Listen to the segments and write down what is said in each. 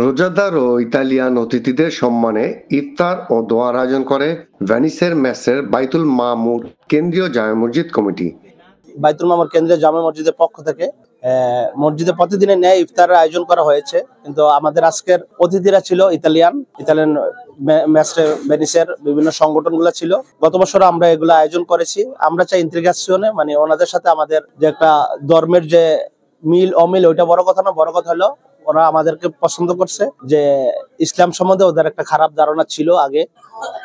রোজাদার ও ইতালিয়ান অতিথিদের সম্মানে ইফতার ও দোয়ার আয়োজন করে ভেনিসের মেসের বাইতুল মামুর কেন্দ্রীয় জামে মসজিদ কমিটি। বাইতুল মামুর কেন্দ্রীয় জামে মসজিদের পক্ষ থেকে মসজিদে প্রতিদিনের ন্যায় ইফতারের আয়োজন করা হয়েছে, কিন্তু আমাদের আজকের অতিথিরা ছিল ইতালিয়ান ভেনিসের বিভিন্ন সংগঠনগুলো ছিল। গত বছর আমরা এগুলো আয়োজন করেছি। আমরা চাই ইন্টিগ্রেশনে, মানে ওনাদের সাথে আমাদের যে একটা ধর্মের যে মিল অমিল, ওইটা বড় কথা না, বড় কথা হলো ওরা আমাদেরকে পছন্দ করছে। যে ইসলাম সম্বন্ধে ওদের একটা খারাপ ধারণা ছিল আগে,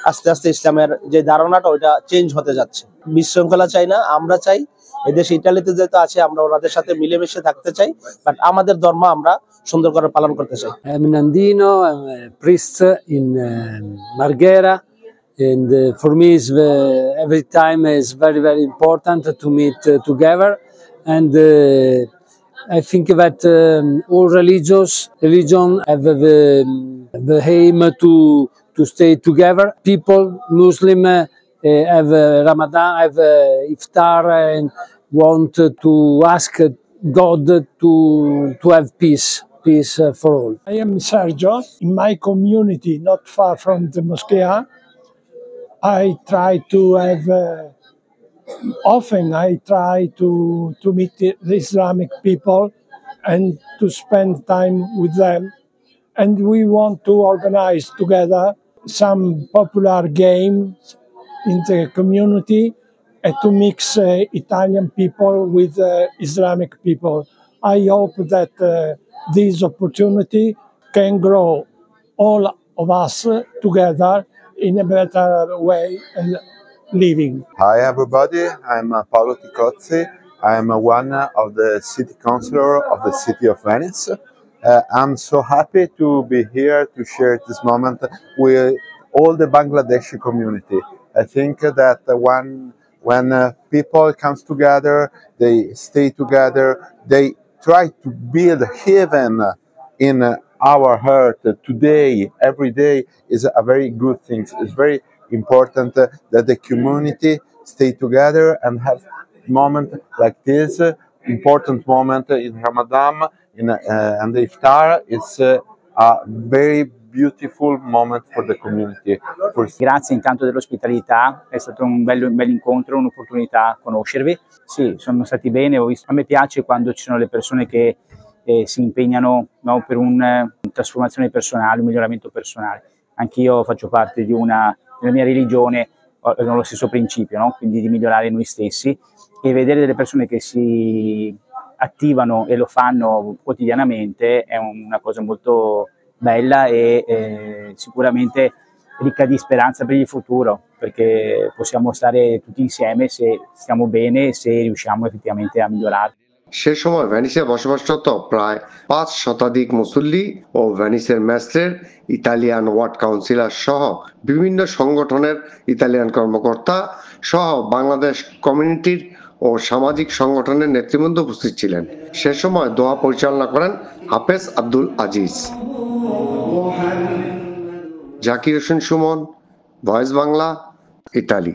আস্তে আস্তে ইসলামের যে ধারণাটা ওইটা চেঞ্জ হতে যাচ্ছে। বিশৃঙ্খলা চাই না, আমরা চাই এদেশে ইটালিতে যেহেতু আছে আমরা ওনাদের সাথে মিলেমিশে থাকতে চাই, বাট আমাদের ধর্ম আমরা সুন্দর করে পালন করতে চাই। I'm Nandino, I'm a priest in Marghera, and for me every time is very, very important to meet together, and I think that all religion have the aim to stay together. People, Muslim, have Ramadan, have iftar, and want to ask God to have peace for all. I am Sergio. In my community, not far from the Moschea, I try to have often I try to meet the Islamic people and to spend time with them. And we want to organize together some popular games in the community and to mix Italian people with Islamic people. I hope that this opportunity can grow all of us together in a better way and living. Hi everybody, I'm Paolo Ticozzi. I'm one of the city councillor of the city of Venice. I'm so happy to be here to share this moment with all the Bangladeshi community. I think that when people comes together, they stay together, they try to build heaven in our heart today, every day is a very good thing. It's very important that the community stay together and have moment like this, important moment in Ramadan, and the iftar. It's a very beautiful moment for the community. Grazie intanto dell'ospitalità, è stato un bel incontro, un'opportunità conoscervi. Sì, sono stati bene, a me piace quando ci sono le persone che si impegnano, no, per una trasformazione personale, un miglioramento personale. Anch'io faccio parte della mia religione, hanno lo stesso principio, no? Quindi di migliorare noi stessi, e vedere delle persone che si attivano e lo fanno quotidianamente è una cosa molto bella e sicuramente ricca di speranza per il futuro, perché possiamo stare tutti insieme se stiamo bene e se riusciamo effettivamente a migliorare. সে সময় ভেনিসে বসবাসরত প্রায় 5 শতাধিক মুসল্লি ও ভেনিসের মেসের Italian ward councillor সহ বিভিন্ন সংগঠনের Italian কর্মকর্তা সহ বাংলাদেশ কমিউনিটির ও সামাজিক সংগঠনের নেতৃবৃন্দ উপস্থিত ছিলেন। সে সময় দোয়া পরিচালনা করেন হাফেজ আব্দুল আজিজ। Zakir Hossain Sumon, voice Bangla, Italy.